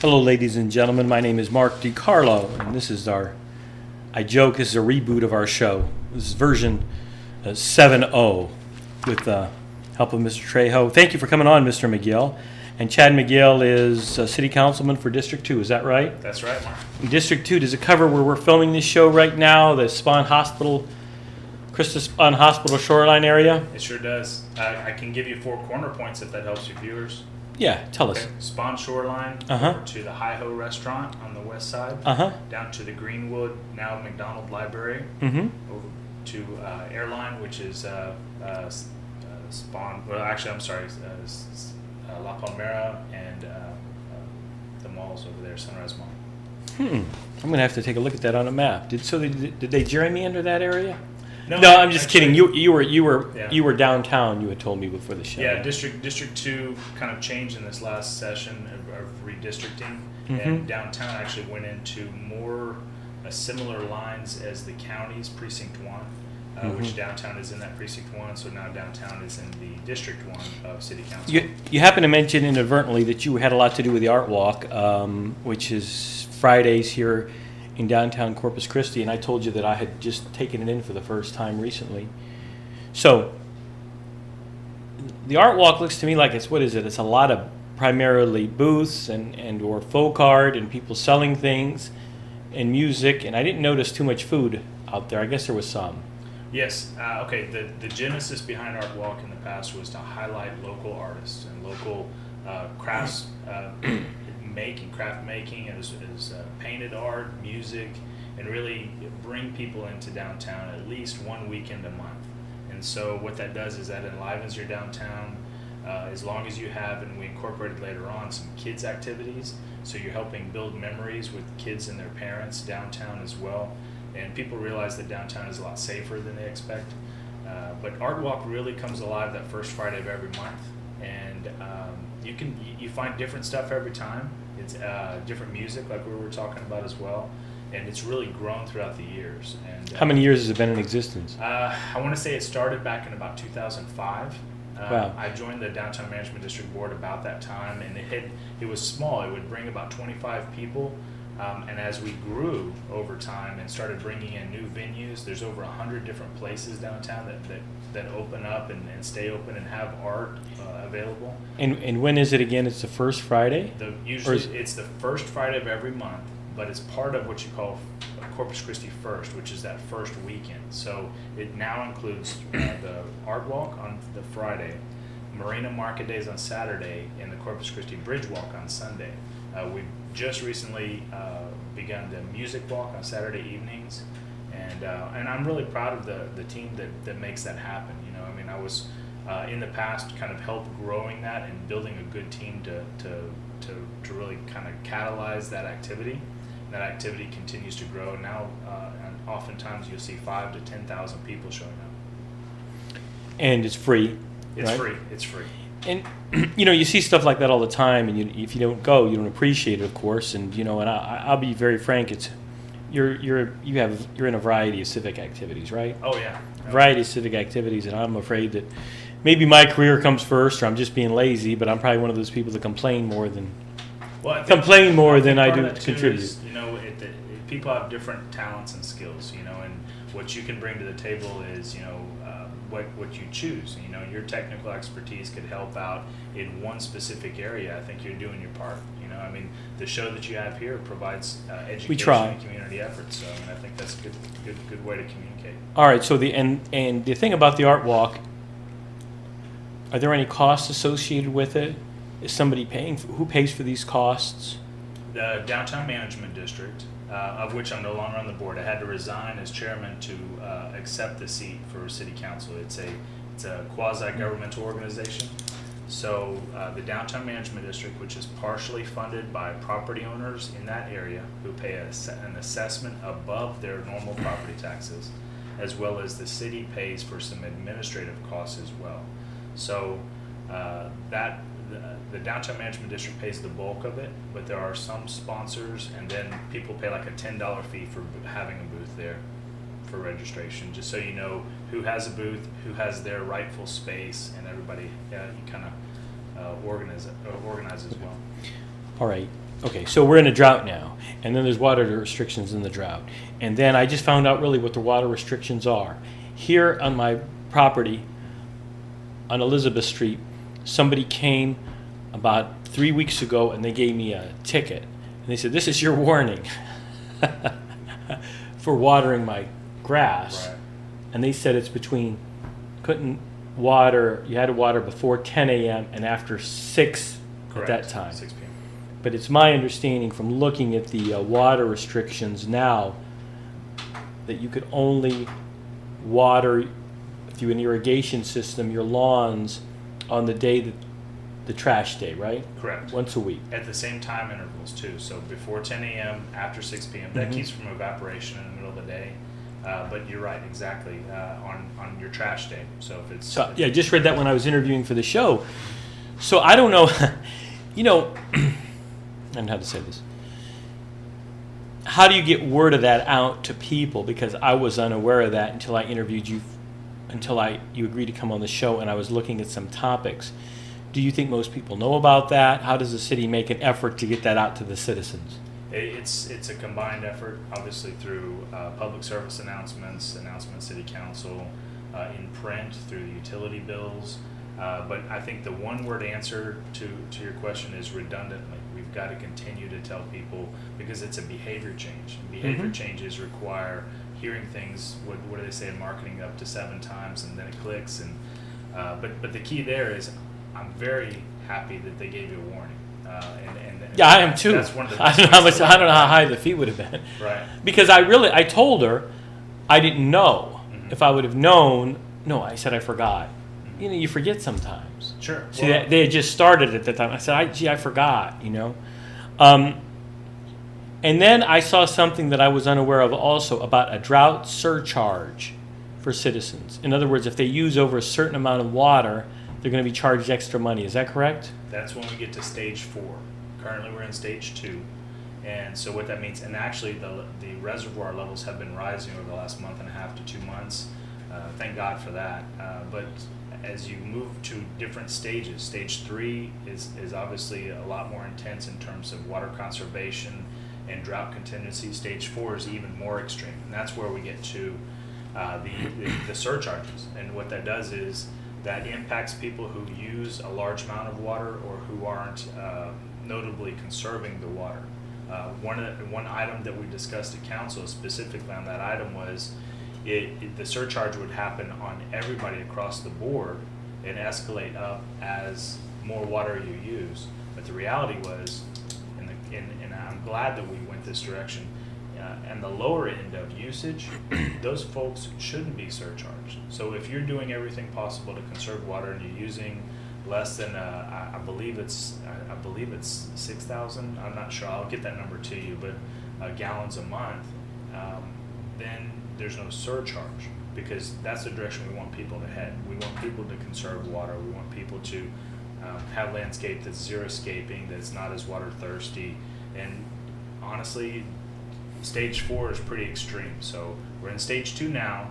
Hello, ladies and gentlemen. My name is Mark DiCarlo, and this is I joke, this is a reboot of our show. This is version 7.0 with the help of Mr. Trejo. Thank you for coming on, Mr. Magill. And Chad Magill is a city councilman for District 2, is that right? That's right, Mark. District 2, does it cover where we're filming this show right now, the Spahn Hospital, Christus Spahn Hospital shoreline area? It sure does. I can give you 4 corner points if that helps you viewers. Yeah, tell us. Okay. Spahn Shoreline, over to the Hi-Ho restaurant on the west side, down to the Greenwood, now McDonald Library, over to Airline, which is Spahn, well actually I'm sorry, La Palmera and the malls over there, Sunrise Mall. I'm going to have to take a look at that on a map. Did they gerrymander that area? No, I'm just kidding. You were Yeah. downtown. You had told me before the show. Yeah, District 2 kind of changed in this last session of redistricting, and downtown actually went into more similar lines as the county's Precinct 1, which downtown is in that Precinct 1, so now downtown is in the District 1 of City Council. You happened to mention inadvertently that you had a lot to do with the Art Walk, which is Fridays here in downtown Corpus Christi, and I told you that I had just taken it in for the first time recently. So the Art Walk looks to me like it's a lot of primarily booths and or folk art and people selling things and music, and I didn't notice too much food out there. I guess there was some. Yes. Okay. The genesis behind Art Walk in the past was to highlight local artists and local crafts, craft making, as painted art, music, and really bring people into downtown at least one weekend a month. And so what that does is that enlivens your downtown, as long as you have, and we incorporated later on, some kids activities. So you're helping build memories with kids and their parents downtown as well. And people realize that downtown is a lot safer than they expect. But Art Walk really comes alive that first Friday of every month. And you find different stuff every time. It's different music, like we were talking about as well, and it's really grown throughout the years. And How many years has it been in existence? I want to say it started back in about 2005. Wow. I joined the Downtown Management District Board about that time, and it was small. It would bring about 25 people. And as we grew over time and started bringing in new venues, there's over 100 different places downtown that open up and stay open and have art available. And when is it again? It's the first Friday? It's the first Friday of every month, but it's part of what you call Corpus Christi First, which is that first weekend. So it now includes the Art Walk on the Friday, Marina Market Days on Saturday, and the Corpus Christi Bridge Walk on Sunday. We've just recently begun the music walk on Saturday evenings, and I'm really proud of the team that makes that happen. You know, I mean, I was in the past kind of helped growing that and building a good team to really kind of catalyze that activity. And that activity continues to grow now, and oftentimes you'll see 5,000 to 10,000 people showing up. And it's free. It's right? free. It's free. And you see stuff like that all the time, and if you don't go, you don't appreciate it, of course. And and I'll be very frank. You're in a variety of civic activities, right? Oh yeah. Variety of civic activities, and I'm afraid that maybe my career comes first, or I'm just being lazy. But I'm probably one of those people that complain more than I do contribute. Is, people have different talents and skills, and what you can bring to the table is, what you choose. Your technical expertise could help out in one specific area. I think you're doing your part. I mean, the show that you have here provides education and community efforts. So I think that's a good way to communicate. All right. So the thing about the Art Walk, are there any costs associated with it? Is somebody paying? Who pays for these costs? The Downtown Management District, of which I'm no longer on the board. I had to resign as chairman to accept the seat for City Council. It's a quasi-governmental organization. So the Downtown Management District, which is partially funded by property owners in that area who pay an assessment above their normal property taxes, as well as the city pays for some administrative costs as well. So the Downtown Management District pays the bulk of it, but there are some sponsors, and then people pay like a $10 fee for having a booth there for registration, just so you know who has a booth, who has their rightful space, and everybody you kind of organize as well. All right. Okay, so we're in a drought now, and then there's water restrictions in the drought. And then I just found out really what the water restrictions are. Here on my property on Elizabeth Street, somebody came about 3 weeks ago and they gave me a ticket. And they said, "This is your warning for watering my grass." Right. And they said it's couldn't water, you had to water before 10 a.m. and after 6 Correct. at that time. 6 p.m. But it's my understanding from looking at the water restrictions now that you could only water through an irrigation system your lawns on the day that the trash day, right? Correct. Once a week. At the same time intervals too. So before 10 a.m., after 6 p.m. That keeps from evaporation in the middle of the day. But you're right, exactly, on your trash day. So if it's So, yeah, I just read that when I was interviewing for the show. So I don't know, you know, I don't know how to say this. How do you get word of that out to people? Because I was unaware of that until I interviewed you, you agreed to come on the show, and I was looking at some topics. Do you think most people know about that? How does the city make an effort to get that out to the citizens? It's a combined effort, obviously through public service announcements, city council, in print, through the utility bills. But I think the one-word answer to your question is redundantly. We've got to continue to tell people because it's a behavior change. Behavior changes require hearing things. What do they say in marketing? Up to 7 times, and then it clicks. And but the key there is, I'm very happy that they gave you a warning. Yeah, I am too. That's one of the I don't know how high the fee would have been. Right. Because I told her I didn't know. If I would have known, no, I said I forgot. You know, you forget sometimes. Sure. See, they had just started at that time. I said, I forgot, you know. And then I saw something that I was unaware of also about a drought surcharge for citizens. In other words, if they use over a certain amount of water, they're going to be charged extra money. Is that correct? That's when we get to stage 4. Currently, we're in stage 2. And so what that means, and actually the reservoir levels have been rising over the last month and a half to 2 months. Thank God for that. But as you move to different stages, stage 3 is obviously a lot more intense in terms of water conservation and drought contingency. Stage 4 is even more extreme. And that's where we get to the surcharges. And what that does is that impacts people who use a large amount of water or who aren't notably conserving the water. One item that we discussed at council specifically on that item was the surcharge would happen on everybody across the board and escalate up as more water you use. But the reality was, and I'm glad that we went this direction, and the lower end of usage, those folks shouldn't be surcharged. So if you're doing everything possible to conserve water and you're using less than I believe it's 6,000. I'm not sure. I'll get that number to you, but gallons a month. Then there's no surcharge because that's the direction we want people to head. We want people to conserve water. We want people to have landscape that's xeriscaping, that's not as water thirsty. And honestly, stage 4 is pretty extreme. So we're in stage 2 now.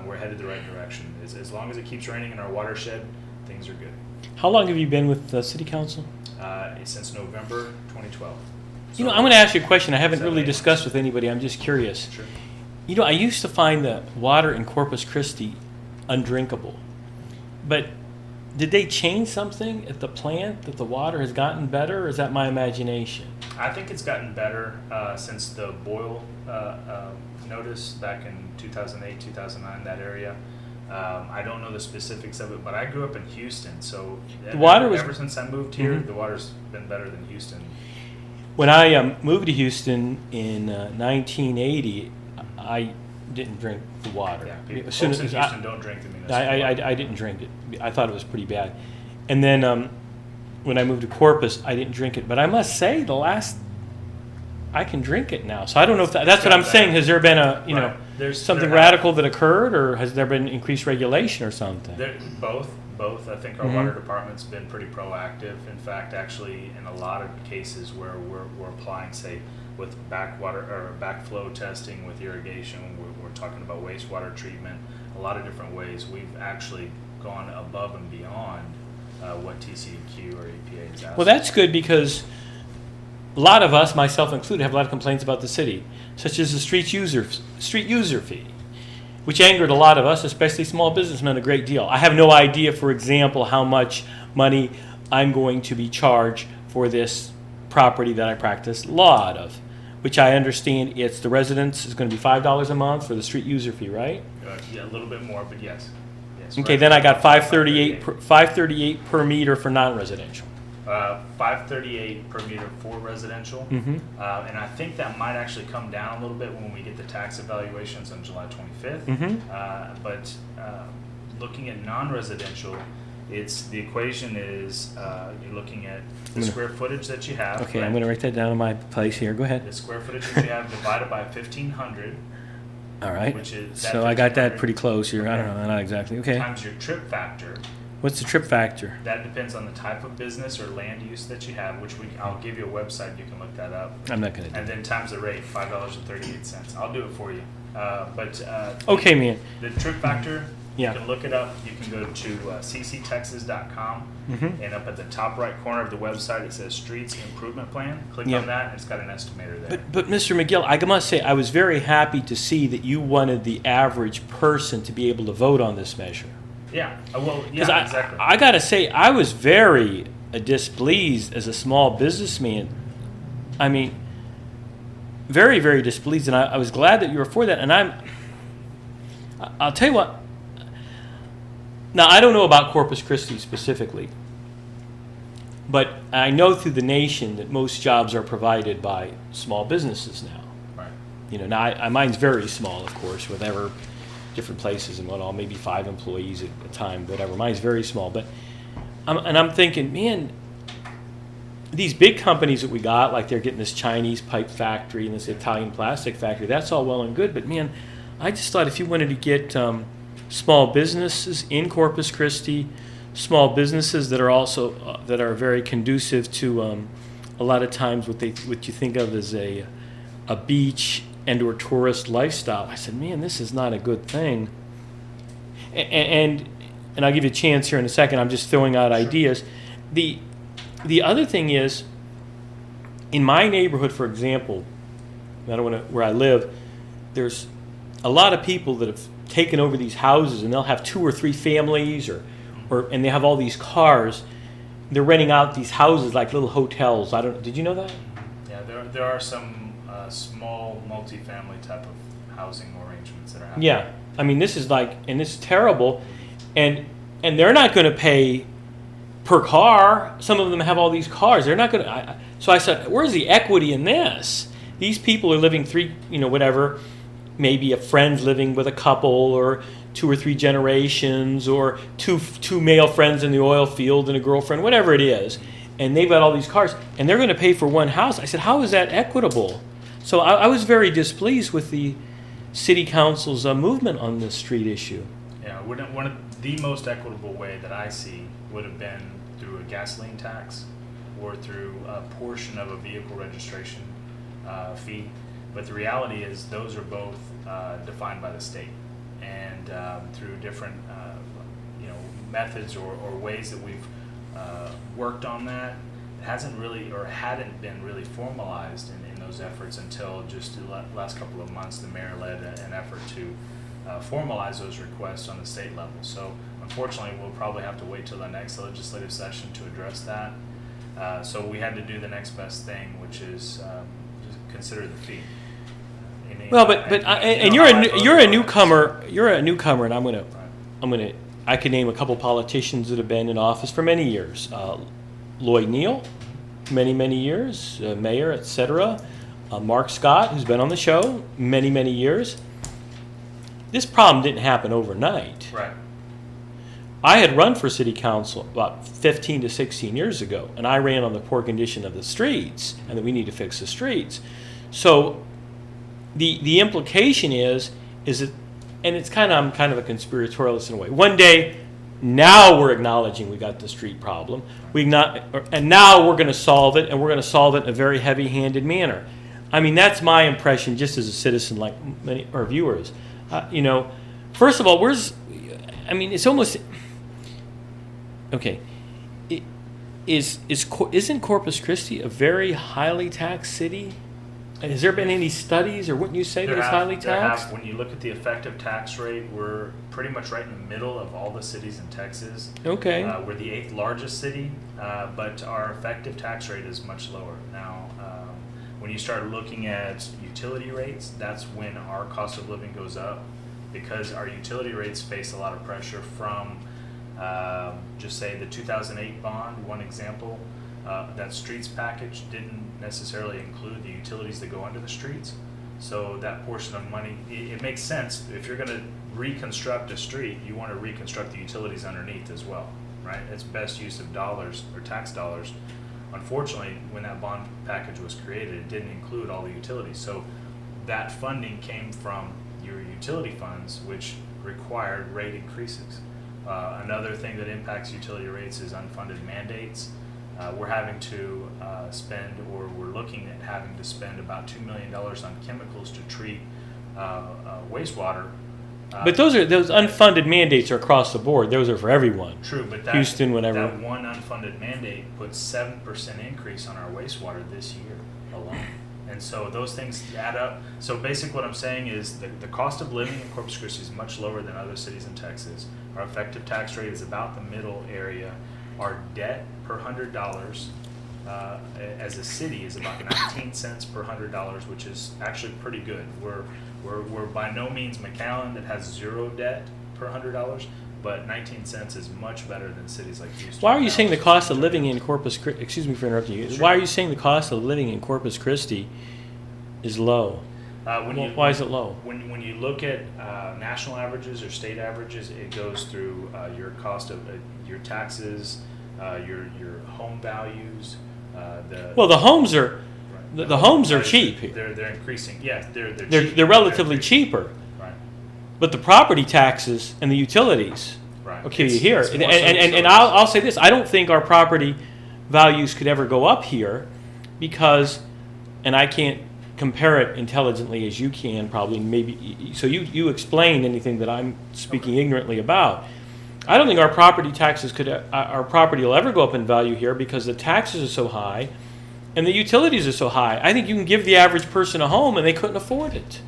We're headed the right direction. As long as it keeps raining in our watershed, things are good. How long have you been with the city council? Since November 2012. You know, I'm going to ask you a question I haven't 7, really 8 discussed months. with anybody. I'm just curious. Sure. You know, I used to find the water in Corpus Christi undrinkable. But did they change something at the plant that the water has gotten better, or is that my imagination? I think it's gotten better since the boil notice back in 2008, 2009, that area. I don't know the specifics of it, but I grew up in Houston, so The water was- ever since I moved here, the water's been better than Houston. When I moved to Houston in 1980, I didn't drink the water. Yeah, people, As soon folks in as Houston don't drink the municipal water. I didn't drink it. I thought it was pretty bad. And then when I moved to Corpus, I didn't drink it. But I must say, I can drink it now. So I don't know if that's what I'm saying. Has there been Right. something there radical that occurred, or has there been increased regulation or something? Both. I think our water department's been pretty proactive. In fact, actually, in a lot of cases where we're applying, say, with backwater or backflow testing, with irrigation, we're talking about wastewater treatment, a lot of different ways. We've actually gone above and beyond what TCEQ or EPA is asking. Well, that's good because a lot of us, myself included, have a lot of complaints about the city, such as the street user fee, which angered a lot of us, especially small businessmen, a great deal. I have no idea, for example, how much money I'm going to be charged for this property that I practice law out of, which I understand it's the residence is going to be $5 a month for the street user fee, right? Yeah, a little bit more, but yes. Okay, then I got $538 per meter for non-residential. $538 per meter for residential. Mm-hmm. And I think that might actually come down a little bit when we get the tax evaluations on July 25th. Mm-hmm. But looking at non-residential, the equation is you're looking at the square footage that you have. Okay, right? I'm going to write that down in my place here. Go ahead. The square footage that you have divided by 1,500. All right. Which is so I got that pretty close here. I don't know, not exactly. Okay. Times your trip factor. What's the trip factor? That depends on the type of business or land use that you have, which I'll give you a website, you can look that up. I'm not going to do And then times the rate, $5.38. I'll do it for you. Okay, man. The trip factor, Yeah. you can look it up. You can go to cctexas.com, Mm-hmm. and up at the top right corner of the website, it says Streets Improvement Plan. Click Yeah. on that, and it's got an estimator there. But Mr. McGill, I must say I was very happy to see that you wanted the average person to be able to vote on this measure. Yeah, well, Because yeah, exactly. I got to say, I was very displeased as a small businessman. I mean, very, very displeased, and I was glad that you were for that. And I'll tell you what. Now, I don't know about Corpus Christi specifically, but I know through the nation that most jobs are provided by small businesses now. Right. You know, now mine's very small, of course, whatever, different places and whatnot, maybe 5 employees at a time, whatever. Mine's very small, but I'm thinking, man, these big companies that we got, like they're getting this Chinese pipe factory and this Italian plastic factory, that's all well and good, but man, I just thought if you wanted to get small businesses in Corpus Christi, small businesses that are also that are very conducive to a lot of times what you think of as a beach and or tourist lifestyle. I said, man, this is not a good thing. And I'll give you a chance here in a second. I'm just throwing out ideas. The other thing is, in my neighborhood, for example, where I live, there's a lot of people that have taken over these houses, and they'll have 2 or 3 families, and they have all these cars. They're renting out these houses like little hotels. Did you know that? Yeah, there are some small multifamily type of housing arrangements that are happening. Yeah, I mean, this is terrible, and they're not going to pay per car. Some of them have all these cars. They're not going to. So I said, where's the equity in this? These people are living maybe a friend living with a couple, or 2 or 3 generations, or two male friends in the oil field and a girlfriend, whatever it is, and they've got all these cars, and they're going to pay for one house. I said, how is that equitable? So I was very displeased with the city council's movement on this street issue. Yeah, one of the most equitable way that I see would have been through a gasoline tax or through a portion of a vehicle registration fee. But the reality is those are both defined by the state, and through different methods or ways that we've worked on that, it hadn't been really formalized in those efforts until just the last couple of months. The mayor led an effort to formalize those requests on the state level. So unfortunately, we'll probably have to wait till the next legislative session to address that. So we had to do the next best thing, which is just consider the fee. Well, and you're a newcomer. You're a newcomer, and I could name a couple politicians that have been in office for many years. Lloyd Neal, many years, mayor, etc. Mark Scott, who's been on the show many years. This problem didn't happen overnight. Right. I had run for city council about 15 to 16 years ago, and I ran on the poor condition of the streets and that we need to fix the streets. So the implication is that, and I'm kind of a conspiratorialist in a way. One day, now we're acknowledging we got the street problem. And now we're going to solve it, and we're going to solve it in a very heavy-handed manner. I mean, that's my impression, just as a citizen, like many of our viewers. First of all, it's almost okay. isn't Corpus Christi a very highly taxed city? Has there been any studies, or wouldn't you say that it's highly taxed? When you look at the effective tax rate, we're pretty much right in the middle of all the cities in Texas. Okay. We're the 8th largest city, but our effective tax rate is much lower. Now, when you start looking at utility rates, that's when our cost of living goes up, because our utility rates face a lot of pressure from, just say, the 2008 bond, one example. That streets package didn't necessarily include the utilities that go under the streets. So that portion of money, it makes sense. If you're going to reconstruct a street, you want to reconstruct the utilities underneath as well, right? It's best use of dollars or tax dollars. Unfortunately, when that bond package was created, it didn't include all the utilities. So that funding came from your utility funds, which required rate increases. Another thing that impacts utility rates is unfunded mandates. We're having to spend, or we're looking at having to spend about $2 million on chemicals to treat wastewater. But those unfunded mandates are across the board. Those are for everyone. True, but Houston, whatever. That one unfunded mandate puts 7% increase on our wastewater this year alone. And so those things add up. So basically what I'm saying is the cost of living in Corpus Christi is much lower than other cities in Texas. Our effective tax rate is about the middle area. Our debt per $100 as a city is about 19 cents per $100, which is actually pretty good. We're by no means McAllen that has zero debt per $100, but 19 cents is much better than cities like Houston. Why are you saying the cost of living in Corpus Christi, excuse me for interrupting you, Sure. Why are you saying the cost of living in Corpus Christi is low? Why is it low? When you look at national averages or state averages, it goes through your cost of your taxes, your home values. The homes are Right. the homes are cheap here. They're increasing. Yes, they're cheap. They're relatively cheaper, Right. but the property taxes and the utilities Right. will kill you here. It's And more so I'll say this: I don't think our property values could ever go up here because, and I can't compare it intelligently as you can probably, maybe, so you explain anything that I'm speaking ignorantly about. I don't think our property taxes our property will ever go up in value here because the taxes are so high and the utilities are so high. I think you can give the average person a home and they couldn't afford it.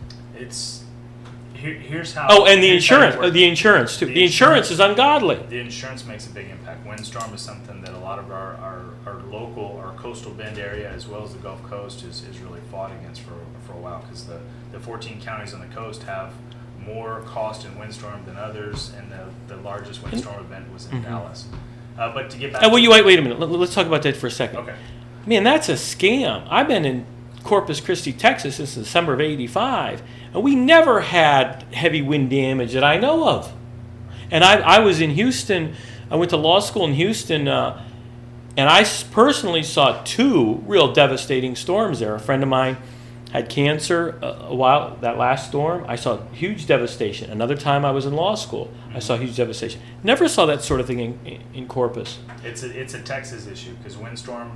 Here's how. Oh, and the here's how it insurance, works. the insurance too. The insurance is ungodly. The insurance makes a big impact. Windstorm is something that a lot of our local, our coastal bend area, as well as the Gulf Coast, is really fought against for a while, because the 14 counties on the coast have more cost in windstorm than others, and the largest windstorm event was in Dallas. But to get back. Wait a minute. Let's talk about that for a second. Okay. Man, that's a scam. I've been in Corpus Christi, Texas since December of '85, and we never had heavy wind damage that I know of. And I was in Houston. I went to law school in Houston, and I personally saw two real devastating storms there. A friend of mine had cancer that last storm. I saw huge devastation. Another time I was in law school, I saw huge devastation. Never saw that sort of thing in Corpus. It's a Texas issue, because windstorm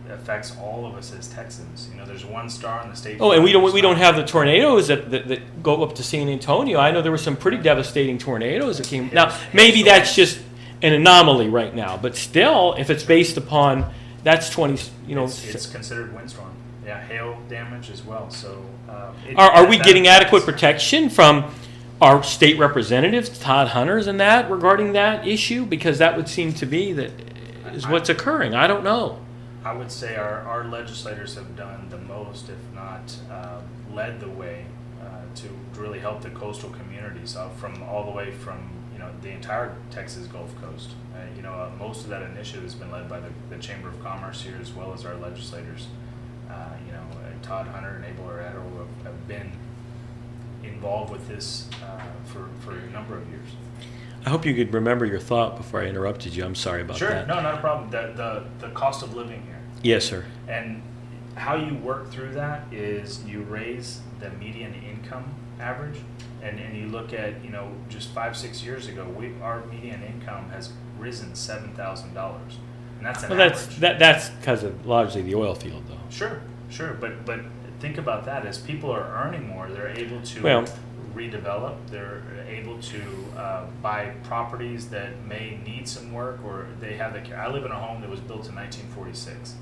affects all of us as Texans. You know, there's one star in the state. Oh, and we don't have the tornadoes that go up to San Antonio. I know there were some pretty devastating tornadoes that came. Now, maybe that's just an anomaly right now, but still, if it's based upon, that's 20. It's considered windstorm. Yeah, hail damage as well. So, are we getting adequate protection from our state representatives, Todd Hunters, and that regarding that issue? Because that would seem to be that is what's occurring. I don't know. I would say our legislators have done the most, if not led the way, to really help the coastal communities, from all the way from the entire Texas Gulf Coast. Most of that initiative has been led by the Chamber of Commerce here, as well as our legislators. Todd Hunter and Abel Arado have been involved with this for a number of years. I hope you could remember your thought before I interrupted you. I'm sorry about Sure, that. no, not a problem. The cost of living here. Yes, sir. And how you work through that is you raise the median income average, and you look at, just 5-6 years ago, our median income has risen $7,000, and that's an average. That's because of largely the oil field, though. Sure, but think about that. As people are earning more, they're able to redevelop. They're able to buy properties that may need some work, or they have the. I live in a home that was built in 1946.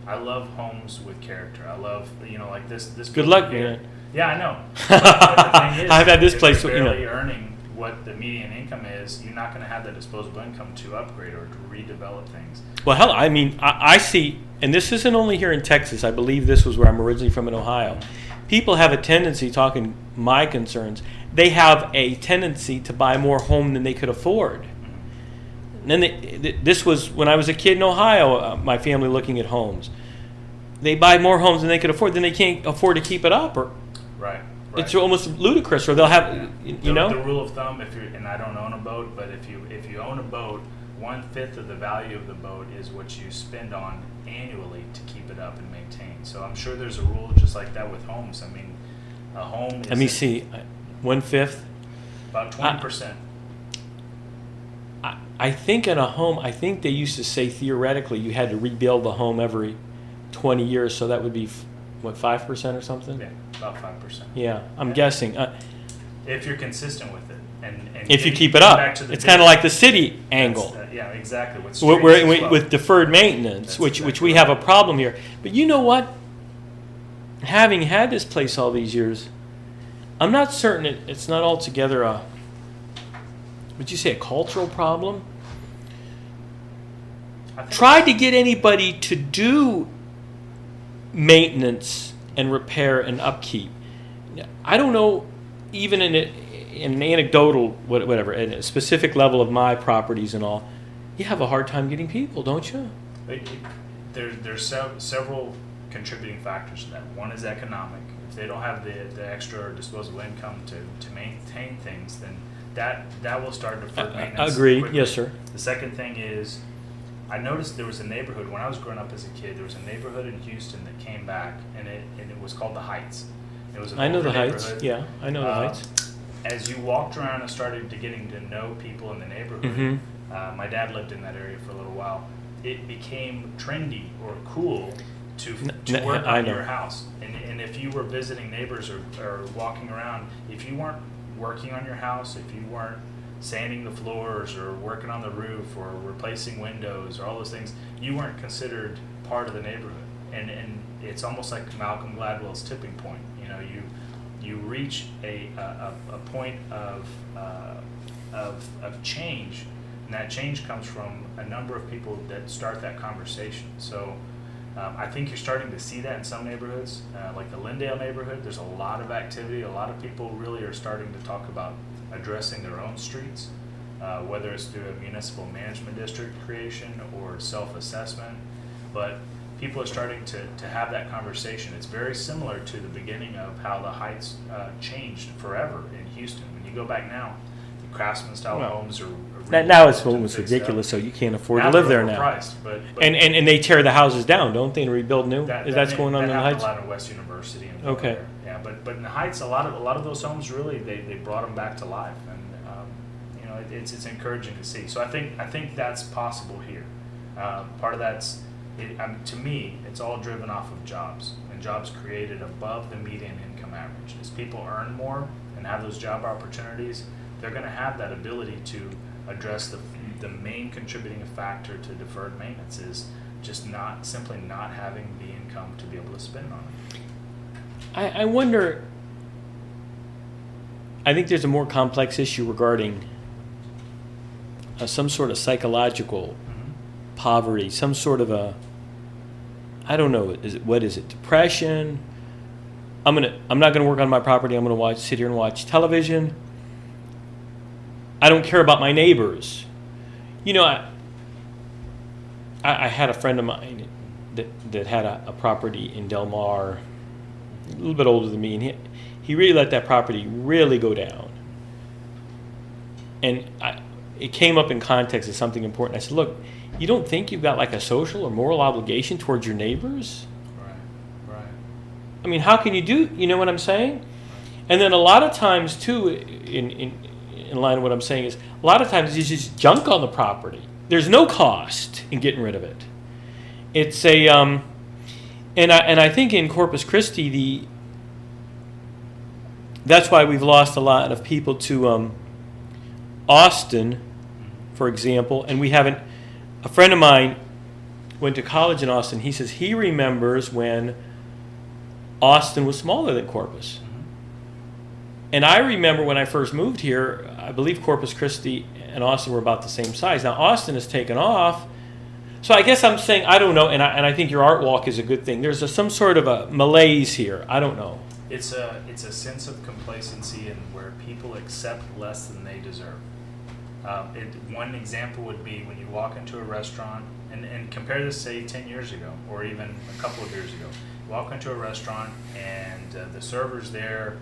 I love homes with character. I love, like this. Good luck, here. man. Yeah, I know. But the thing is, I've had this if place, you're barely earning what the median income is, you're not going to have that disposable income to upgrade or to redevelop things. Well, hell, I mean, I see, and this isn't only here in Texas. I believe this was where I'm originally from in Ohio. People have a tendency, talking my concerns, they have a tendency to buy more home than they could afford. And then this was when I was a kid in Ohio, my family looking at homes. They buy more homes than they could afford, then they can't afford to keep it up. Or Right. it's almost ludicrous. Or they'll have, The rule of thumb, and I don't own a boat, but if you own a boat, 1/5 of the value of the boat is what you spend on annually to keep it up and maintain. So I'm sure there's a rule just like that with homes. I mean, a home is let me see, 1/5. about 20%. I think in a home, I think they used to say theoretically you had to rebuild the home every 20 years, so that would be, what, 5% or something? Yeah, about 5%. Yeah, I'm guessing. If you're consistent with it, and If you getting keep it up, back to the it's kind of big- like the city angle. yeah, exactly. With We're, streets we're- as well. with deferred maintenance, That's which exactly we have a problem here. But you know what? Having had this place all these years, I'm not certain it's not altogether a, would you say, a cultural problem? I think Tried to get anybody to do maintenance and repair and upkeep. I don't know, even in an anecdotal, whatever, at a specific level of my properties and all, you have a hard time getting people, don't you? There's several contributing factors to that. One is economic. If they don't have the extra disposable income to maintain things, then that will start deferred maintenance. Agreed. quickly. Yes, sir. The second thing is, I noticed there was a neighborhood when I was growing up as a kid. There was a neighborhood in Houston that came back, and it was called the Heights. It was an I know older the Heights. neighborhood. Yeah, I know the Heights. As you walked around and started getting to know people in the neighborhood, Mm-hmm. my dad lived in that area for a little while. It became trendy or cool to work I on know. your house. And if you were visiting neighbors or walking around, if you weren't working on your house, if you weren't sanding the floors or working on the roof or replacing windows or all those things, you weren't considered part of the neighborhood. And it's almost like Malcolm Gladwell's tipping point. You reach a point of change, and that change comes from a number of people that start that conversation. So I think you're starting to see that in some neighborhoods, like the Lindale neighborhood. There's a lot of activity. A lot of people really are starting to talk about addressing their own streets, whether it's through a municipal management district creation or self-assessment. But people are starting to have that conversation. It's very similar to the beginning of how the Heights changed forever in Houston. When you go back now, the craftsman style homes are Now it's rebuilt and almost fixed ridiculous, up. so you can't afford to Now live there they're now. overpriced, but And they tear the houses down, don't they, and rebuild new? That's going on in the happened Heights? a lot in West University and Okay. there. Yeah, but in the Heights, a lot of those homes really they brought them back to life, and it's encouraging to see. So I think that's possible here. Part of that's to me, it's all driven off of jobs and jobs created above the median income average. As people earn more and have those job opportunities, they're going to have that ability to address the main contributing factor to deferred maintenance is just simply not having the income to be able to spend on it. I wonder, I think there's a more complex issue regarding some sort of psychological poverty, some sort of a, I don't know, what is it, depression? I'm not gonna work on my property, I'm gonna sit here and watch television. I don't care about my neighbors. I had a friend of mine that had a property in Del Mar, a little bit older than me, and he really let that property really go down. And it came up in context as something important. I said, look, you don't think you've got like a social or moral obligation towards your neighbors? Right. I mean, how can you you know what I'm saying? And then a lot of times too, in line with what I'm saying is, a lot of times there's just junk on the property. There's no cost in getting rid of it. It's a, and I think in Corpus Christi, that's why we've lost a lot of people to Austin, for example, and we haven't. A friend of mine went to college in Austin. He says he remembers when Austin was smaller than Corpus. And I remember when I first moved here, I believe Corpus Christi and Austin were about the same size. Now Austin has taken off. So I guess I'm saying, I don't know, and I think your art walk is a good thing. There's some sort of a malaise here. I don't know. It's a sense of complacency and where people accept less than they deserve. One example would be when you walk into a restaurant, and compare this, say, 10 years ago, or even a couple of years ago. You walk into a restaurant, and the server's there.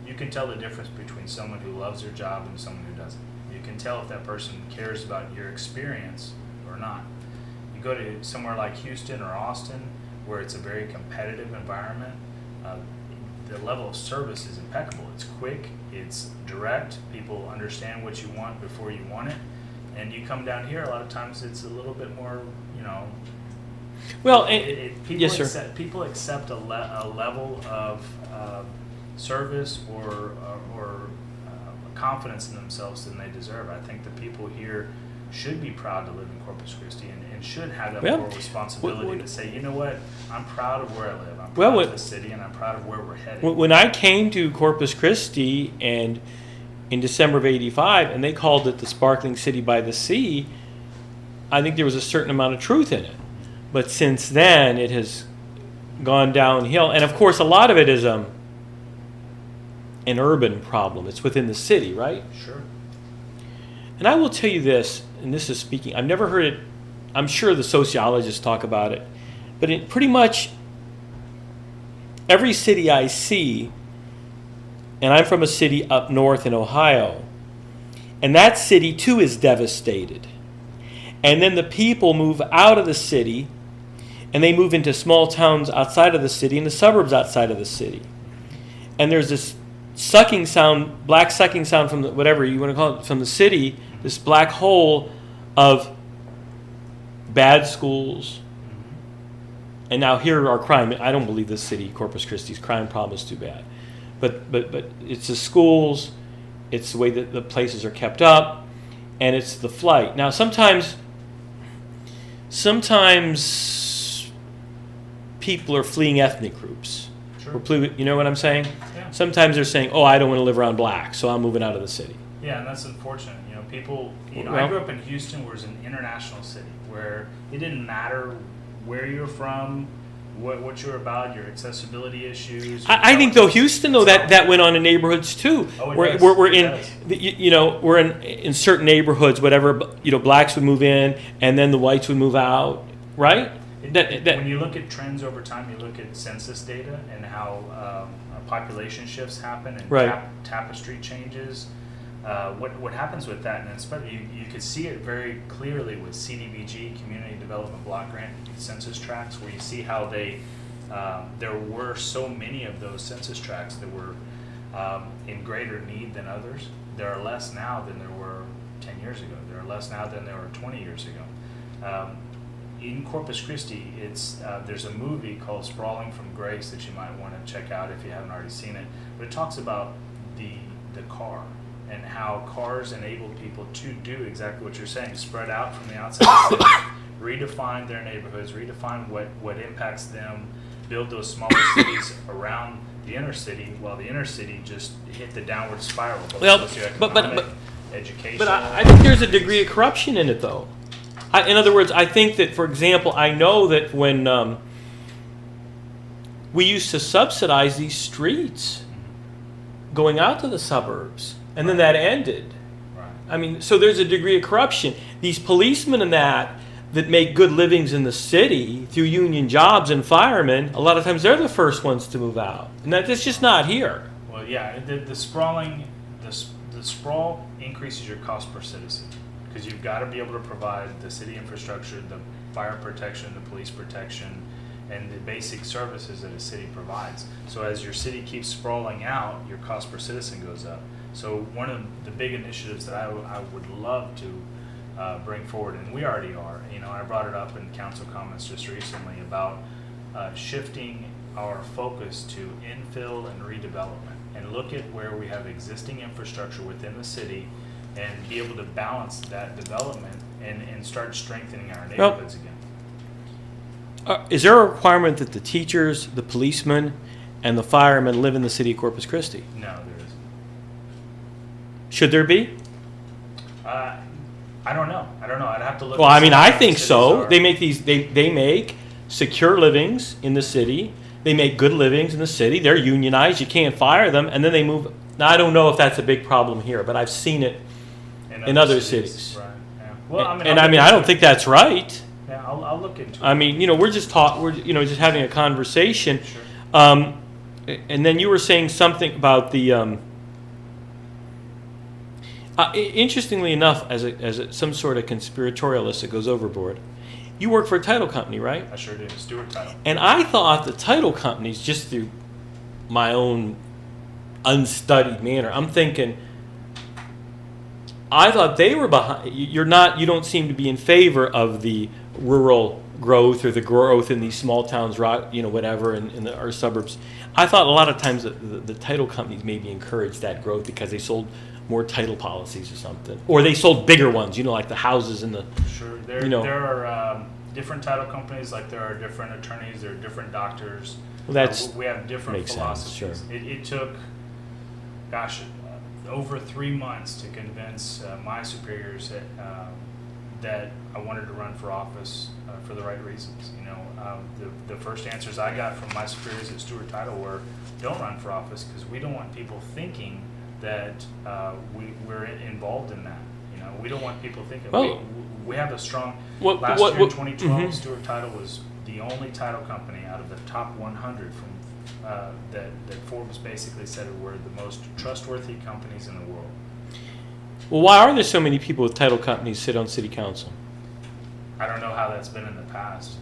You can tell the difference between someone who loves their job and someone who doesn't. You can tell if that person cares about your experience or not. You go to somewhere like Houston or Austin, where it's a very competitive environment, the level of service is impeccable. It's quick, it's direct, people understand what you want before you want it. And you come down here, a lot of times it's a little bit more, Well, people yes, sir. People accept a level of service or confidence in themselves than they deserve. I think the people here should be proud to live in Corpus Christi and should have that moral responsibility to say, you know what, I'm proud of where I live. I'm proud of the city, and I'm proud of where we're headed. When I came to Corpus Christi and in December of '85, and they called it the sparkling city by the sea, I think there was a certain amount of truth in it. But since then, it has gone downhill. And of course, a lot of it is an urban problem. It's within the city, right? Sure. And I will tell you this, and this is speaking, I've never heard it, I'm sure the sociologists talk about it, but in pretty much every city I see, and I'm from a city up north in Ohio, and that city too is devastated. And then the people move out of the city, and they move into small towns outside of the city and the suburbs outside of the city. And there's this sucking sound, black sucking sound from the, whatever you want to call it, from the city, this black hole of bad schools. And now here are crime. I don't believe this city, Corpus Christi's crime problem is too bad. But it's the schools, it's the way that the places are kept up, and it's the flight. Now sometimes people are fleeing ethnic groups. Sure. You know what I'm saying? Yeah. Sometimes they're saying, oh, I don't want to live around black, so I'm moving out of the city. Yeah, and that's unfortunate. People, Well, I grew up in Houston, where it was an international city, where it didn't matter where you're from, what you're about, your accessibility issues. I think though Houston though that went on in neighborhoods too. Oh, it we're, does. we're It in does. we're in certain neighborhoods, whatever. Blacks would move in and then the whites would move out, right? When you look at trends over time, you look at census data and how population shifts happen and Right. tapestry changes. What happens with that, and especially you could see it very clearly with CDBG, Community Development Block Grant census tracts, where you see how there were so many of those census tracts that were in greater need than others. There are less now than there were 10 years ago. There are less now than there were 20 years ago. In Corpus Christi, there's a movie called Sprawling from Grace that you might want to check out if you haven't already seen it. But it talks about the car and how cars enabled people to do exactly what you're saying, spread out from the outside of the city, redefine their neighborhoods, redefine what impacts them, build those smaller cities around the inner city, while the inner city just hit the downward spiral, both socioeconomic, educational. But I think there's a degree of corruption in it, though. In other words, I think that, for example, I know that when we used to subsidize these streets going out to the suburbs, and then that ended. Right. I mean, so there's a degree of corruption. These policemen and that make good livings in the city through union jobs and firemen, a lot of times they're the first ones to move out. And that's just not here. Well, yeah, the sprawl increases your cost per citizen, because you've got to be able to provide the city infrastructure, the fire protection, the police protection, and the basic services that a city provides. So as your city keeps sprawling out, your cost per citizen goes up. So one of the big initiatives that I would love to bring forward, and we already are, I brought it up in council comments just recently about shifting our focus to infill and redevelopment. and look at where we have existing infrastructure within the city and be able to balance that development and start strengthening our neighborhoods again. Is there a requirement that the teachers, the policemen, and the firemen live in the city of Corpus Christi? No, there isn't. Should there be? I don't know. I'd have to look. Well, and I see mean, how I many think cities so. are. They make they make secure livings in the city. They make good livings in the city. They're unionized. You can't fire them, and then they move. Now, I don't know if that's a big problem here, but I've seen it in other cities. Right. Yeah. Well, I mean, I don't think that's right. Yeah, I'll look into it. I mean, we're just just having a conversation. Sure. And then you were saying something about the. Interestingly enough, as some sort of conspiratorialist that goes overboard, you work for a title company, right? I sure do. Stewart Title. And I thought the title companies, just through my own unstudied manner, I'm thinking, I thought they were behind. You don't seem to be in favor of the rural growth or the growth in these small towns, whatever, in our suburbs. I thought a lot of times the title companies maybe encouraged that growth because they sold more title policies or something, or they sold bigger ones, like the houses and the. Sure, there are different title companies, like there are different attorneys, there are different doctors. Well, we have different makes philosophies. sense, sure. It took, over 3 months to convince my superiors that I wanted to run for office for the right reasons. The first answers I got from my superiors at Stewart Title were, "Don't run for office because we don't want people thinking that we're involved in that. We don't want people thinking." Well, we have a strong. Last year in 2012, mm-hmm. Stewart Title was the only title company out of the top 100 from that Forbes basically said were the most trustworthy companies in the world. Well, why are there so many people with title companies sit on city council? I don't know how that's been in the past.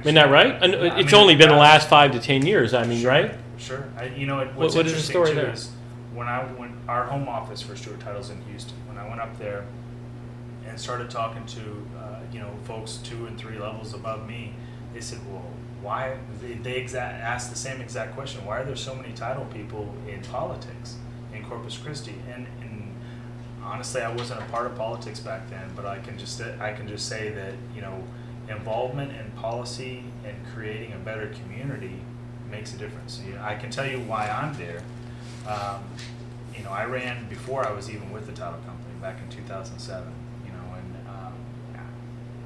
Isn't that right? And it's only been the last 5 to 10 years. I mean, sure, right? Sure. What What's is the interesting story too there? is when our home office for Stewart Title's in Houston, when I went up there and started talking to folks 2 and 3 levels above me, they said, "Well, why?" They asked the same exact question. Why are there so many title people in politics in Corpus Christi? And honestly, I wasn't a part of politics back then, but I can just say that involvement in policy and creating a better community makes a difference. I can tell you why I'm there. I ran before I was even with the title company back in 2007.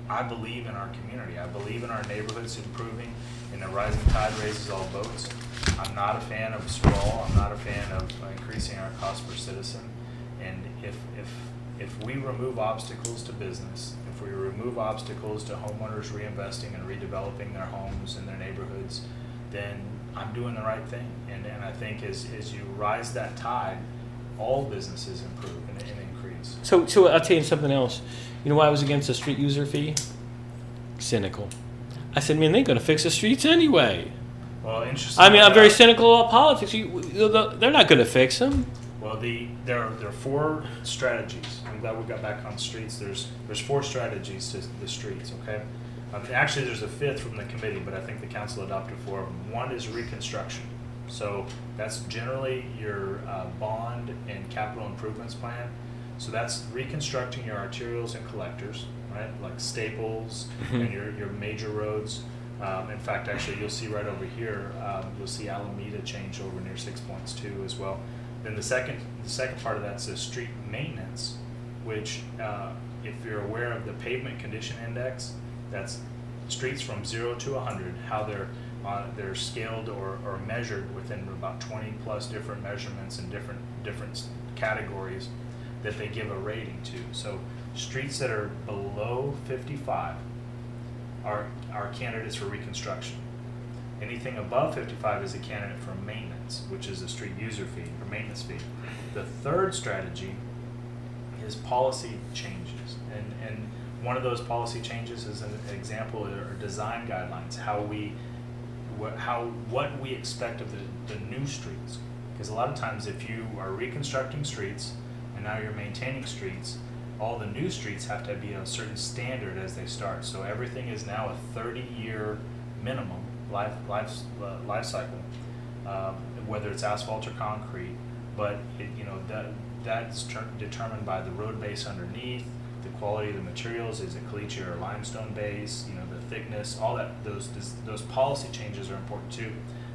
I believe in our community. I believe in our neighborhoods improving, and a rising tide raises all boats. I'm not a fan of sprawl. I'm not a fan of increasing our cost per citizen. And if we remove obstacles to business, if we remove obstacles to homeowners reinvesting and redeveloping their homes and their neighborhoods, then I'm doing the right thing. And I think as you rise that tide, all businesses improve and increase. So I'll tell you something else. You know why I was against the street user fee? Cynical. I said, man, they're going to fix the streets anyway. Well, interesting. I mean, I'm very cynical about politics. They're not going to fix them. Well, there are 4 strategies. I'm glad we got back on streets. There's 4 strategies to the streets. Okay. Actually, there's a 5th from the committee, but I think the council adopted 4 of them. One is reconstruction. So that's generally your bond and capital improvements plan. So that's reconstructing your arterials and collectors, right? Like Staples and your major roads. In fact, actually, you'll see right over here, you'll see Alameda change over near 6 Points too as well. Then the second part of that's the street maintenance, which if you're aware of the pavement condition index, that's streets from 0 to 100, how they're scaled or measured within about 20 plus different measurements and different categories that they give a rating to. So streets that are below 55 are candidates for reconstruction. Anything above 55 is a candidate for maintenance, which is a street user fee or maintenance fee. The third strategy is policy changes, and one of those policy changes is an example are design guidelines, what we expect of the new streets. Because a lot of times if you are reconstructing streets and now you're maintaining streets, all the new streets have to be a certain standard as they start. So everything is now a 30-year minimum life cycle, whether it's asphalt or concrete, but that's determined by the road base underneath, the quality of the materials. Is it caliche or limestone base? The thickness, all that. Those policy changes are important too.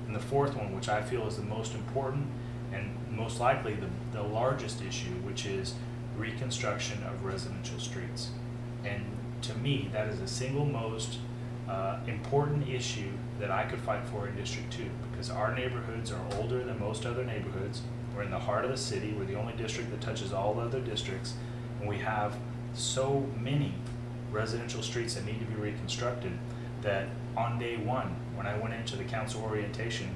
And the fourth one, which I feel is the most important and most likely the largest issue, which is reconstruction of residential streets. And to me, that is the single most important issue that I could fight for in District 2, because our neighborhoods are older than most other neighborhoods. We're in the heart of the city. We're the only district that touches all the other districts, and we have so many residential streets that need to be reconstructed that on day one, when I went into the council orientation,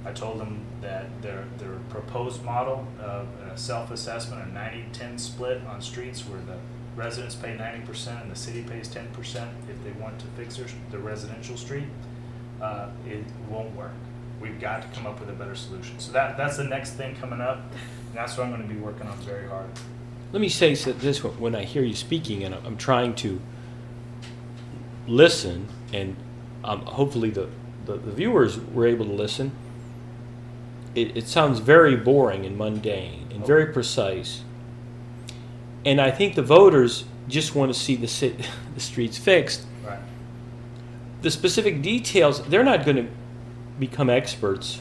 I told them that their proposed model of a self-assessment, a 90-10 split on streets where the residents pay 90% and the city pays 10% if they want to fix the residential street, it won't work. We've got to come up with a better solution. So that's the next thing coming up, and that's what I'm going to be working on very hard. Let me say this when I hear you speaking, and I'm trying to listen, and hopefully the viewers were able to listen. It sounds very boring and mundane and very precise. And I think the voters just want to see the streets fixed. Right. The specific details, they're not going to become experts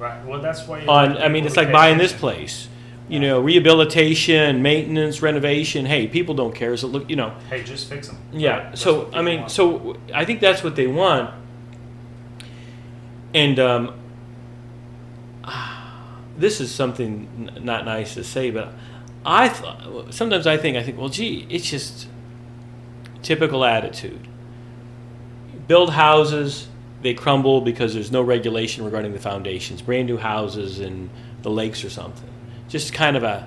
Right. Well, that's why. it's like buying this place. Rehabilitation, maintenance, renovation. Hey, people don't care. So look, Hey, just fix them. Yeah. Right? So I think that's what they want. And this is something not nice to say, but sometimes I think, well, gee, it's just typical attitude. Build houses, they crumble because there's no regulation regarding the foundations. Brand new houses in the lakes or something. Just kind of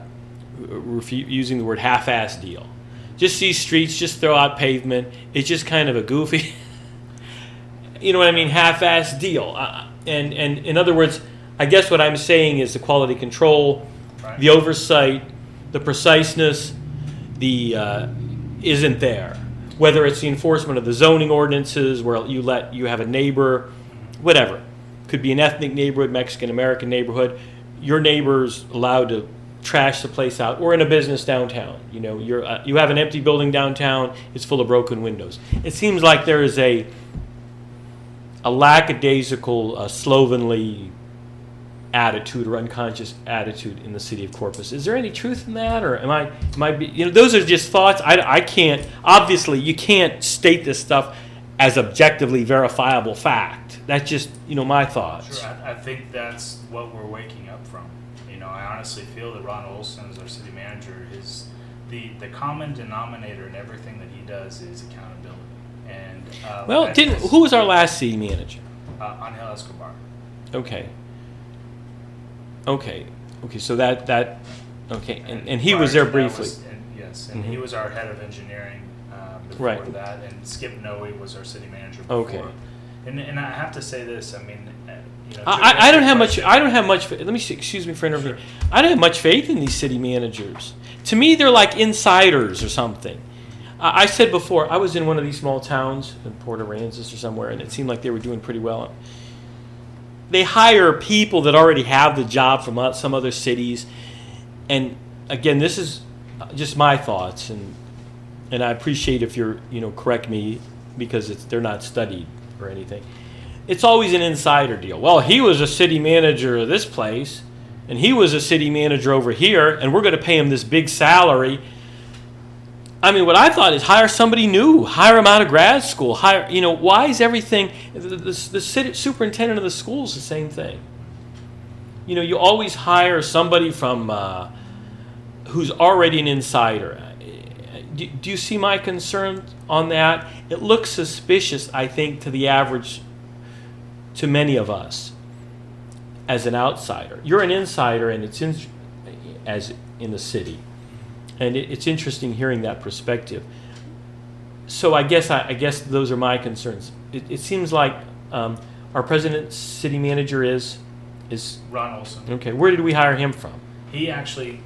using the word half-ass deal. Just see streets, just throw out pavement. It's just kind of a goofy, you know what I mean, half-ass deal. And in other words, I guess what I'm saying is the quality control, Right. the oversight, the preciseness, isn't there. Whether it's the enforcement of the zoning ordinances, where you have a neighbor, whatever, could be an ethnic neighborhood, Mexican American neighborhood. Your neighbor's allowed to trash the place out, or in a business downtown. You have an empty building downtown. It's full of broken windows. It seems like there is a lackadaisical, slovenly attitude or unconscious attitude in the city of Corpus. Is there any truth in that, or am I those are just thoughts. I can't, obviously you can't state this stuff as objectively verifiable fact. That's just my thoughts. Sure, I think that's what we're waking up from. I honestly feel that Ron Olson, as our city manager, is the common denominator in everything that he does is accountability. And who was our last city manager? Angel Escobar. Okay. So that okay, and he was there briefly. Yes, and he was our head of engineering before Right. that, and Skip Noe was our city manager before. Okay. And I have to say this. I mean, I don't have much. Let me excuse me for interrupting. Sure. I don't have much faith in these city managers. To me, they're like insiders or something. I said before, I was in one of these small towns in Port Aransas or somewhere, and it seemed like they were doing pretty well. They hire people that already have the job from some other cities, and again, this is just my thoughts, and I appreciate if you're correct me, because they're not studied or anything. It's always an insider deal. Well, he was a city manager of this place, and he was a city manager over here, and we're going to pay him this big salary. I mean, what I thought is hire somebody new, hire him out of grad school. Why is everything, the city superintendent of the school is the same thing. You always hire somebody from who's already an insider. Do you see my concern on that? It looks suspicious, I think, to many of us as an outsider. You're an insider, and it's as in the city. And it's interesting hearing that perspective. So I guess those are my concerns. It seems like our president, city manager is Ron Olson. Okay. Where did we hire him from? He actually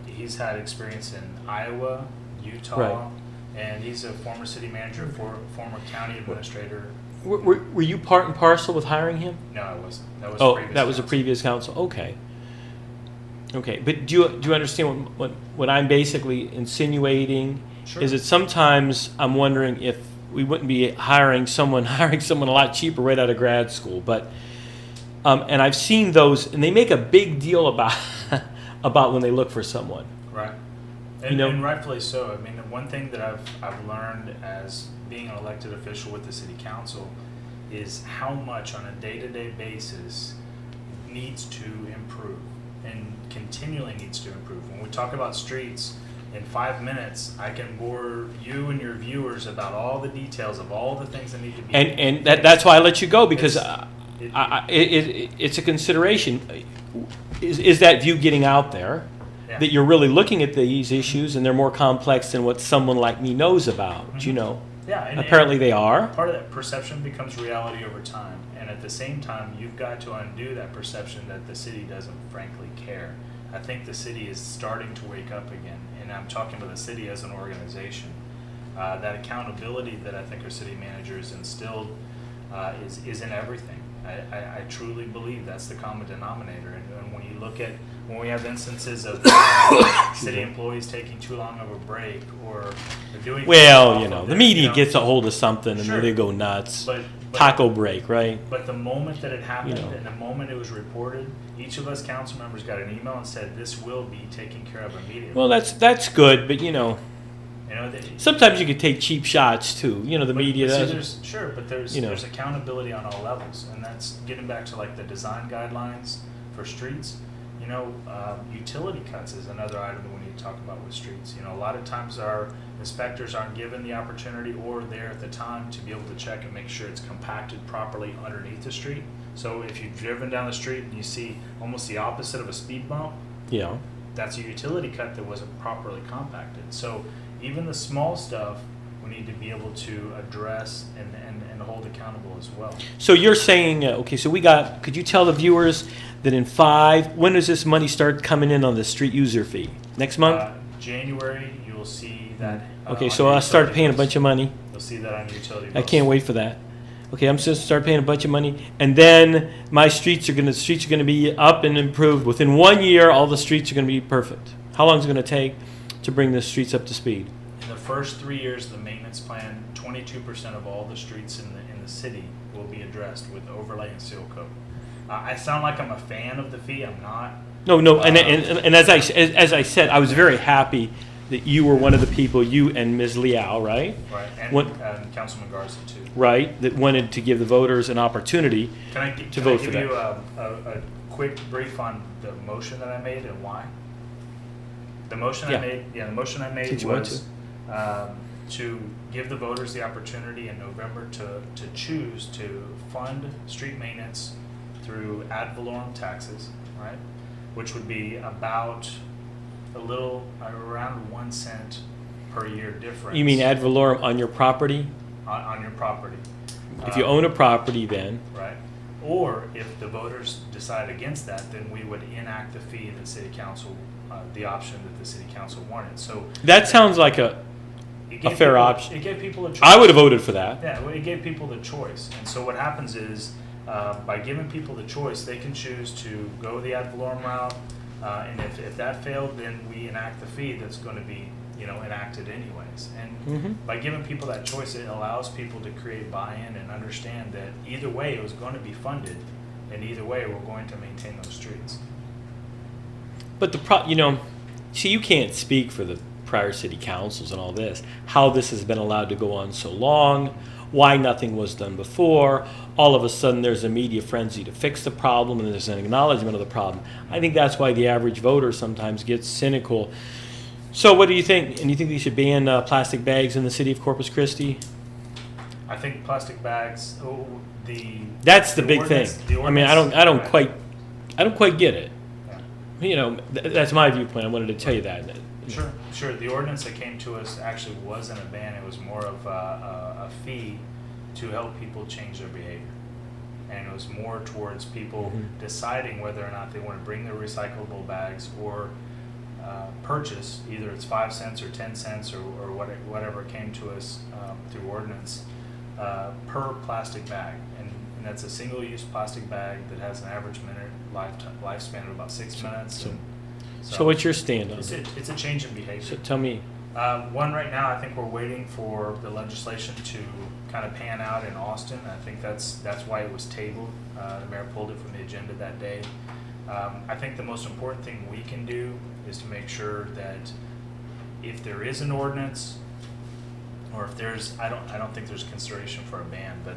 he's had experience in Iowa, Utah, Right. and he's a former city manager, former county administrator Were you part and parcel with hiring him? No, I wasn't. That was Oh, previous that was a council. previous council, okay. Okay, but do you understand what I'm basically insinuating? Sure. Is that sometimes I'm wondering if we wouldn't be hiring someone a lot cheaper right out of grad school, but, and I've seen those, and they make a big deal about, about when they look for someone. Right. You And, know- and rightfully so. I mean, the one thing that I've learned as being an elected official with the city council is how much on a day-to-day basis needs to improve and continually needs to improve. When we talk about streets, in 5 minutes, I can bore you and your viewers about all the details of all the things that need to be. And that's why I let you go, because It's- it's a consideration. Is that view getting out there? Yeah. That you're really looking at these issues and they're more complex than what someone like me knows about, you know? Yeah, and Apparently they are. part of that perception becomes reality over time, and at the same time, you've got to undo that perception that the city doesn't frankly care. I think the city is starting to wake up again, and I'm talking about the city as an organization. That accountability that I think our city manager has instilled is in everything. I truly believe that's the common denominator, and when you look at, when we have instances of city employees taking too long of a break or doing. Well, things you off know, of the their- media you know, gets a hold of something and Sure. then they go nuts. But Taco break, right? But the moment that it happened, You know. and the moment it was reported, each of us council members got an email and said, "This will be taken care of immediately." Well, that's good, but you know, you know, sometimes you could take cheap shots too. You know, the media but see, does. there's, sure, but there's You know. there's accountability on all levels, and that's getting back to like the design guidelines for streets. You know, utility cuts is another item that we need to talk about with streets. You know, a lot of times our inspectors aren't given the opportunity or there at the time to be able to check and make sure it's compacted properly underneath the street. So if you've driven down the street and you see almost the opposite of a speed bump, Yeah. that's a utility cut that wasn't properly compacted. So even the small stuff, we need to be able to address and hold accountable as well. So you're saying, okay, so could you tell the viewers that in when does this money start coming in on the street user fee? Next month? January, you will see that. Okay, on so your I'll start utility paying a bills. bunch of money. You'll see that on your utility bills. I can't wait for that. Okay, I'm supposed to start paying a bunch of money, and then my streets are gonna be up and improved. Within 1 year, all the streets are gonna be perfect. How long is it gonna take to bring the streets up to speed? In the first 3 years of the maintenance plan, 22% of all the streets in the city will be addressed with overlay and seal coat. I sound like I'm a fan of the fee. I'm not. No, and as I said, I was very happy that you were one of the people, you and Ms. Liao, right? Right, and What- Councilman Garza too. Right, that wanted to give the voters an opportunity. Can I vote for give that. you a quick brief on the motion that I made and why? The motion Yeah. the motion I made Since you want was to give the voters the opportunity in November to choose to fund street maintenance through ad valorem taxes, right? Which would be about around 1 cent per year difference. You mean ad valorem on your property? on your property. If you own a property, then, Right. Or if the voters decide against that, then we would enact the fee that city council, the option that the city council wanted. So that sounds like it gave fair people- option. It gave people a choice. I would have voted for that. Yeah, well, it gave people the choice. And so what happens is, by giving people the choice, they can choose to go the ad valorem route. And if that failed, then we enact the fee that's going to be, enacted anyways. And by giving people that choice, it allows people to create buy-in and understand that either way it was going to be funded, and either way we're going to maintain those streets. But see, you can't speak for the prior city councils and all this, how this has been allowed to go on so long, why nothing was done before. All of a sudden, there's a media frenzy to fix the problem, and there's an acknowledgement of the problem. I think that's why the average voter sometimes gets cynical. So what do you think? And you think they should ban plastic bags in the city of Corpus Christi? I think plastic bags, That's the big thing. ordinance- the I mean, I ordinance- don't right. quite get it. Yeah. That's my viewpoint. I wanted to tell you that. Sure. The ordinance that came to us actually wasn't a ban. It was more of a fee to help people change their behavior. And it was more towards people deciding whether or not they want to bring their recyclable bags or purchase, either it's 5 cents or 10 cents or whatever came to us through ordinance, per plastic bag, and that's a single-use plastic bag that has an average lifespan of about 6 minutes. So what's your stand on it's it? it's a change in behavior. So tell me. One right now, I think we're waiting for the legislation to kind of pan out in Austin. I think that's why it was tabled. The mayor pulled it from the agenda that day. I think the most important thing we can do is to make sure that if there is an ordinance, or if there's, I don't think there's consideration for a ban, but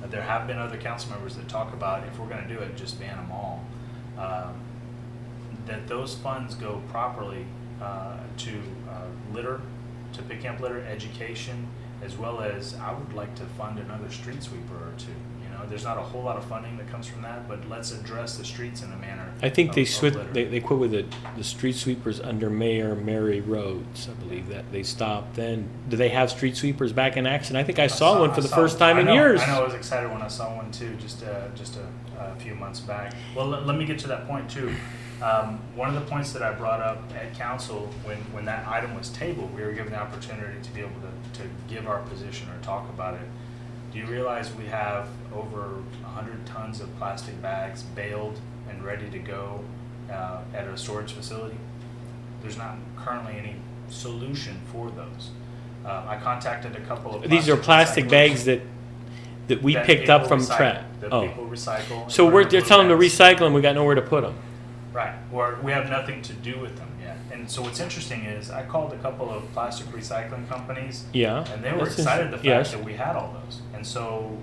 there have been other council members that talk about if we're going to do it, just ban them all. That those funds go properly to litter, to pick up litter, education, as well as I would like to fund another street sweeper or two. You know, there's not a whole lot of funding that comes from that, but let's address the streets in a manner. I think they litter. they quit with the street sweepers under Mayor Mary Rhodes. I believe that they stopped. Then do they have street sweepers back in action? I think I saw one for the first time in years. I know. I was excited when I saw one too, just a few months back. Well, let me get to that point too. One of the points that I brought up at council when that item was tabled, we were given the opportunity to be able to give our position or talk about it. Do you realize we have over 100 tons of plastic bags baled and ready to go at a storage facility? There's not currently any solution for those. I contacted a couple of These are plastic recyclers bags that we that picked up people from recycle, trash. that Oh, people recycle. so they're telling them to recycle them. We got nowhere to put them. Right, or we have nothing to do with them yet. And so what's interesting is I called a couple of plastic recycling companies. Yeah, And they were that's excited the fact yes. that we had all those. And so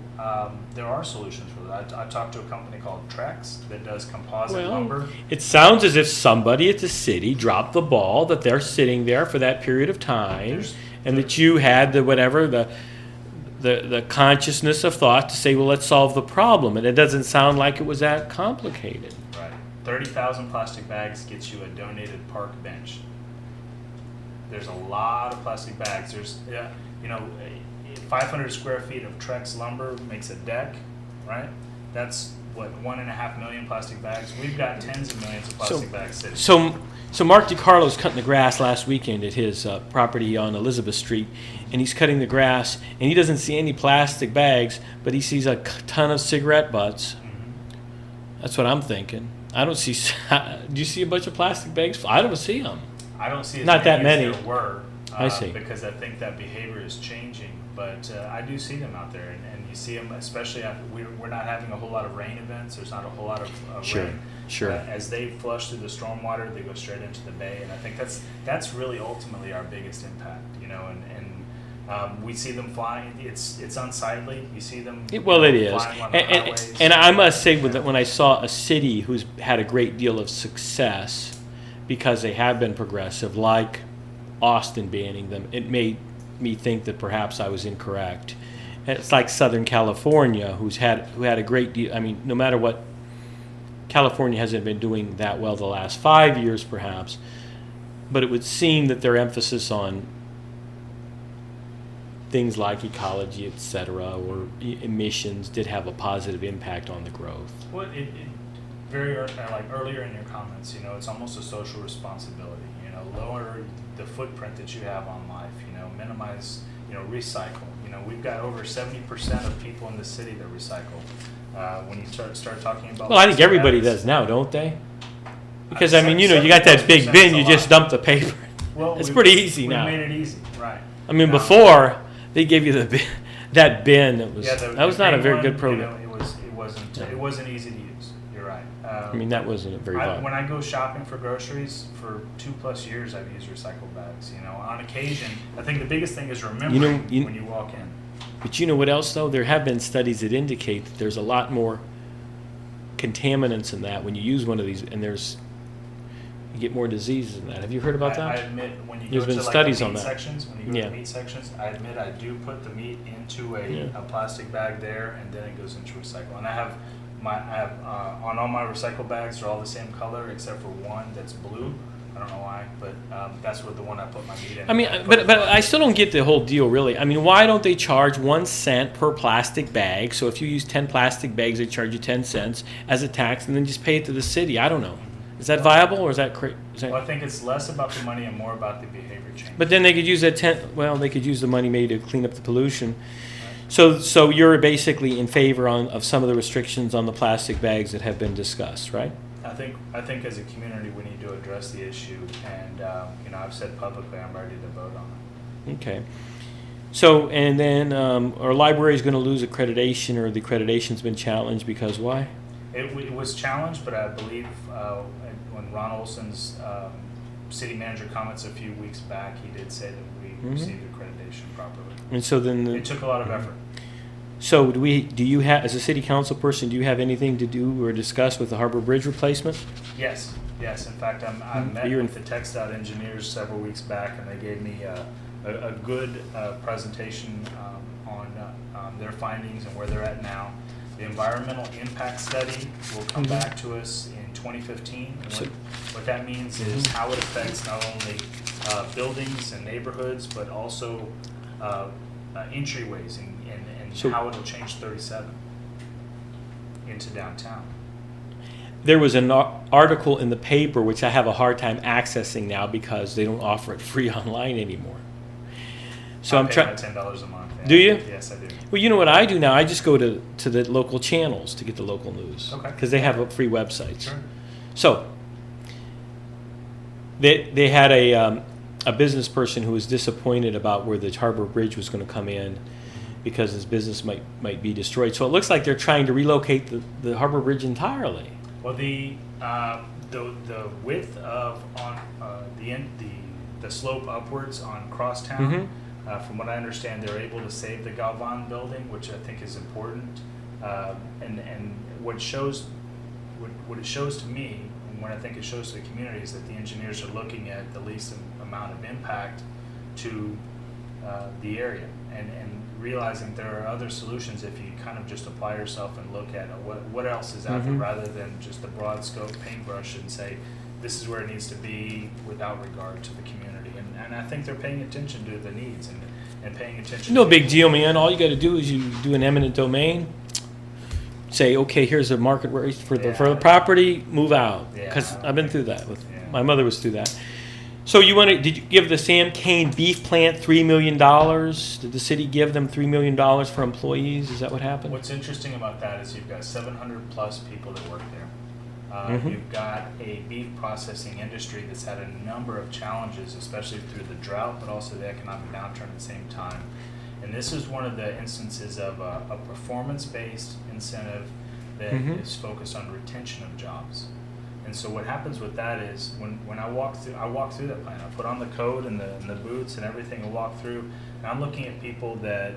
there are solutions for that. I talked to a company called Trex that does composite lumber. It sounds as if somebody at the city dropped the ball, that they're sitting there for that period of time, and that you had the consciousness of thought to say, well, let's solve the problem. And it doesn't sound like it was that complicated. Right. 30,000 plastic bags gets you a donated park bench. There's a lot of plastic bags. There's, 500 square feet of Trex lumber makes a deck, right? That's what, 1.5 million plastic bags. We've got tens of millions of plastic bags sitting. So Mark DiCarlo's cutting the grass last weekend at his property on Elizabeth Street, and he's cutting the grass, and he doesn't see any plastic bags, but he sees a ton of cigarette butts. Mm-hmm. That's what I'm thinking. I don't see. Do you see a bunch of plastic bags? I don't see them. I don't see as Not that many many. as there were. I see. Because I think that behavior is changing, but I do see them out there, and you see them, especially after we're not having a whole lot of rain events. There's not a whole lot of rain. Sure. As they flush through the stormwater, they go straight into the bay, and I think that's really ultimately our biggest impact, and we see them flying. It's unsightly. You see them. It is. Flying on the highways. And I must say, when I saw a city who's had a great deal of success because they have been progressive, like Austin banning them, it made me think that perhaps I was incorrect. And it's like Southern California, who had a great deal. I mean, no matter what, California hasn't been doing that well the last 5 years, perhaps, but it would seem that their emphasis on things like ecology, et cetera, or emissions did have a positive impact on the growth. Well, like earlier in your comments, it's almost a social responsibility. Lower the footprint that you have on life. Minimize. Recycle. We've got over 70% of people in the city that recycle. When you start talking about. Well, I think everybody does now, don't they? Because I mean, you got that big bin, you just dump the paper. Well, it's pretty easy now. We made it easy, right? I mean, before they gave you that bin. That was not a very good program. It wasn't easy to use. You're right. I mean, that wasn't a very viable. When I go shopping for groceries for 2+ years, I've used recycled bags. On occasion, I think the biggest thing is remembering when you walk in. But you know what else, though? There have been studies that indicate that there's a lot more contaminants in that when you use one of these, and you get more diseases in that. Have you heard about that? I admit, when you There's go been to studies the on meat that. sections, I admit I do put the meat into a plastic bag there, and then it goes into recycle. And I have on all my recycle bags, they're all the same color except for one that's blue. I don't know why, but that's what the one I put my meat in. I mean, but I still don't get the whole deal, really. I mean, why don't they charge 1 cent per plastic bag? So if you use 10 plastic bags, they charge you 10 cents as a tax, and then just pay it to the city. I don't know. Is that viable, or is that crazy? Well, I think it's less about the money and more about the behavior change. But then they could use they could use the money maybe to clean up the pollution. So you're basically in favor of some of the restrictions on the plastic bags that have been discussed, right? I think as a community, we need to address the issue, and, I've said publicly, I'm ready to vote on it. Okay. So, and then our library is going to lose accreditation, or the accreditation's been challenged because why? It was challenged, but I believe when Ron Olson's city manager comments a few weeks back, he did say that we received accreditation properly. And so then It took a lot of effort. So do you have, as a city council person, do you have anything to do or discuss with the Harbor Bridge replacement? Yes. In fact, I met with the TxDOT engineers several weeks back, and they gave me a good presentation on their findings and where they're at now. The environmental impact study will come back to us in 2015. And what that means is how it affects not only buildings and neighborhoods, but also entryways and how it'll change 37 into downtown. There was an article in the paper, which I have a hard time accessing now because they don't offer it free online anymore. So I'm trying. $10 a month. Yeah. Do you? Yes, I do. Well, you know what I do now? I just go to the local channels to get the local news. Okay. Because they have free websites. Sure. So they had a business person who was disappointed about where the Harbor Bridge was going to come in because his business might be destroyed. So it looks like they're trying to relocate the Harbor Bridge entirely. Well, the width of on the slope upwards on Crosstown, from what I understand, they're able to save the Galvan building, which I think is important. And what it shows to me, and what I think it shows to the community, is that the engineers are looking at the least amount of impact to the area, and realizing there are other solutions if you kind of just apply yourself and look at what else is out there, rather than just the broad scope paintbrush and say this is where it needs to be without regard to the community. And I think they're paying attention to the needs and paying attention. No big deal, man. All you got to do is you do an eminent domain. Say, okay, here's the market rate for the property. Move out, because I've been through that. My mother was through that. So did you give the Sam Kane beef plant $3 million? Did the city give them $3 million for employees? Is that what happened? What's interesting about that is you've got 700 plus people that work there. You've got a beef processing industry that's had a number of challenges, especially through the drought, but also the economic downturn at the same time. And this is one of the instances of a performance-based incentive that is focused on retention of jobs. And so what happens with that is when I walk through that plant, I put on the coat and the boots and everything and walk through, and I'm looking at people that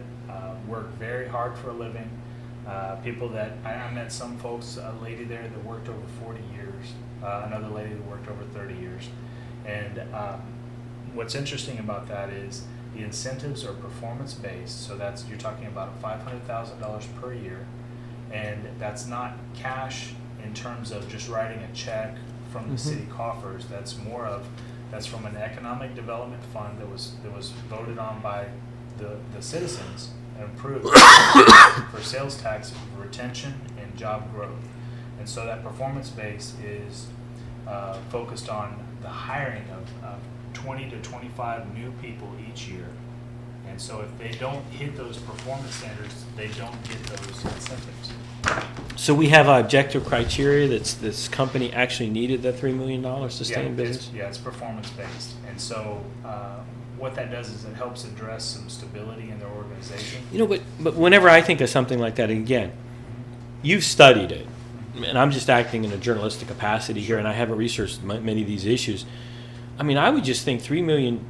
work very hard for a living. People that I met some folks, a lady there that worked over 40 years, another lady that worked over 30 years. And what's interesting about that is the incentives are performance based. So you're talking about $500,000 per year, and that's not cash in terms of just writing a check from the city coffers. That's from an economic development fund that was voted on by the citizens and approved for sales tax retention and job growth. And so that performance base is focused on the hiring of 20 to 25 new people each year. And so if they don't hit those performance standards, they don't get those incentives. So we have objective criteria that this company actually needed that $3 million to stay in business? It's performance based. And so what that does is it helps address some stability in their organization. But whenever I think of something like that, again, you've studied it, and I'm just acting in a journalistic capacity here, and I haven't researched many of these issues. I mean, I would just think $3 million,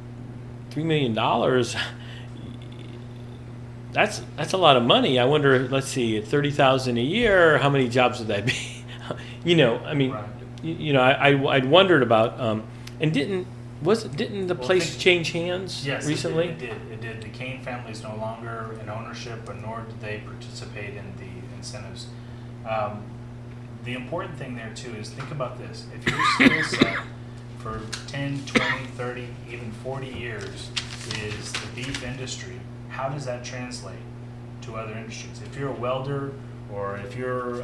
that's a lot of money. I wonder, let's see, at $30,000 a year, how many jobs would that be? Right. I'd wondered about, and didn't the place change hands recently? Yes, it did. The Kane family is no longer in ownership, but nor did they participate in the incentives. The important thing there too is think about this. If your skill set for 10, 20, 30, even 40 years is the beef industry, how does that translate to other industries? If you're a welder, or if you're,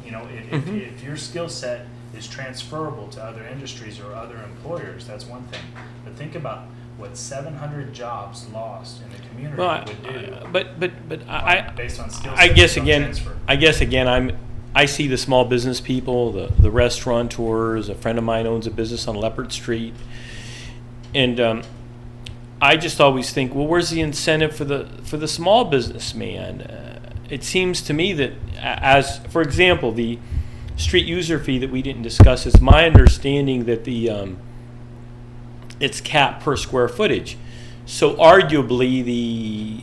if your skill set is transferable to other industries or other employers, that's one thing. But think about what 700 jobs lost in the community Well, would do. Based on skill I sets guess on again, transfer. I see the small business people, the restaurateurs. A friend of mine owns a business on Leopard Street, and I just always think, well, where's the incentive for the small businessman? It seems to me that, as for example, the street user fee that we didn't discuss, it's my understanding that it's capped per square footage. So arguably,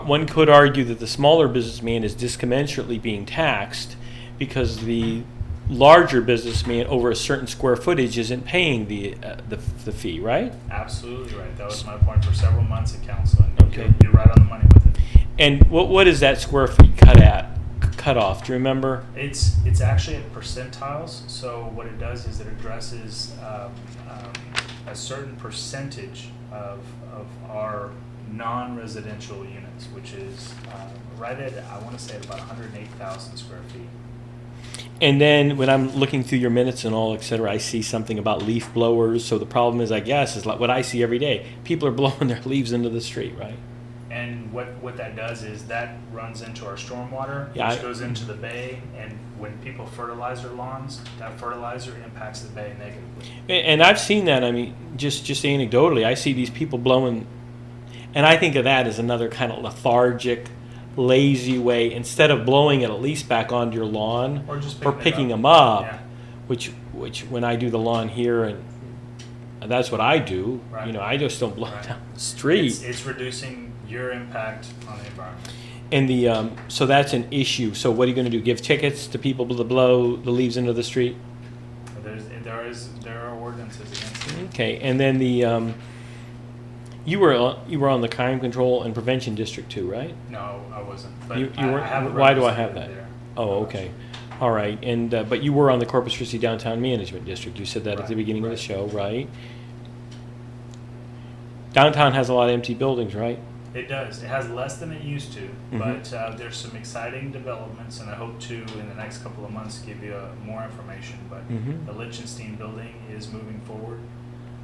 one could argue that the smaller businessman is discommensurately being taxed because the larger businessman over a certain square footage isn't paying the fee, right? Absolutely right. That was my point for several months at council, and Okay. you're right on the money with it. And what is that square feet cut off? Do you remember? It's actually at percentiles. So what it does is it addresses a certain percentage of our non-residential units, which is right at, I want to say, about 108,000 square feet. And then when I'm looking through your minutes and all, et cetera, I see something about leaf blowers. So the problem is, I guess, is like what I see every day. People are blowing their leaves into the street, right? And what that does is that runs into our stormwater, Yeah, which goes into the bay, and when people fertilize their lawns, that fertilizer impacts the bay negatively. And I've seen that. I mean, just anecdotally, I see these people blowing, and I think of that as another kind of lethargic, lazy way. Instead of blowing it at least back onto your lawn Or just or picking picking it up. them up, Yeah. which when I do the lawn here, and that's what I do. Right. You know, I just don't blow Right. down the street. It's reducing your impact on the environment. And so that's an issue. So what are you going to do? Give tickets to people to blow the leaves into the street? There are ordinances against it. Okay. And then you were on the crime control and prevention district too, right? No, I wasn't. But You I weren't? have a Why do I have representative that? there. Oh, okay. All right. And but you were on the Corpus Christi Downtown Management District. You said that at the Right, beginning of the right. show, right? Downtown has a lot of empty buildings, right? It does. It has less than it used to, Mhm. but there's some exciting developments, and I hope to, in the next couple of months, give you more information. But Mhm. the Lichtenstein building is moving forward.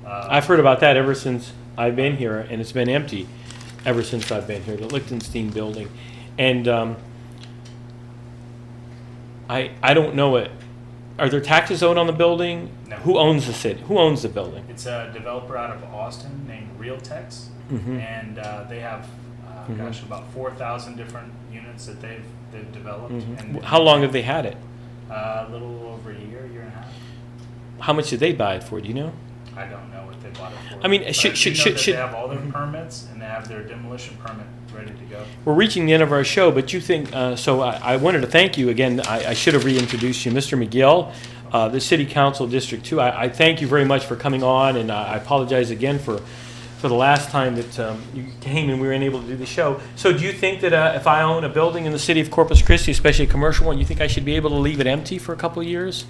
I've heard about that ever since I've been here, and it's been empty ever since I've been here, the Lichtenstein building. And I don't know it. Are there taxes owed on the building? No. Who owns the city? Who owns the building? It's a developer out of Austin named Realtex, Mhm. and they have, Mhm. about 4,000 different units that they've developed. Mhm. And How long have they had it? A little over a year and a half. How much did they buy it for? Do you know? I don't know what they bought it for. I mean, But should- do should- know should- that should- they have all their permits, and they have their demolition permit ready to go. We're reaching the end of our show, but you think, so I wanted to thank you again. I should have reintroduced you, Mr. Magill, the City Council District 2. I thank you very much for coming on, and I apologize again for the last time that you came and we were unable to do the show. So do you think that if I own a building in the city of Corpus Christi, especially a commercial one, you think I should be able to leave it empty for a couple of years?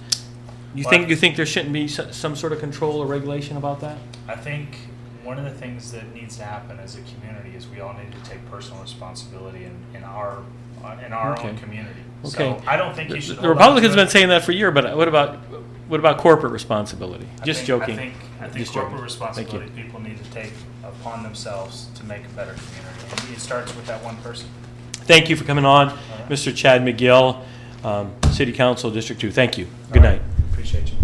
You think there shouldn't be some sort of control or regulation about that? I think one of the things that needs to happen as a community is we all need to take personal responsibility in our Okay. own community. Okay. So I don't think you should. The hold on Republicans to have it. been saying that for a year, but what about corporate responsibility? Just joking. I think Just corporate joking. responsibility people need to take upon themselves to make a better community. And it starts with that one person. Thank you for coming on, right. Mr. Chad Magill, City Council District 2. Thank you. Good All right. night. Appreciate you.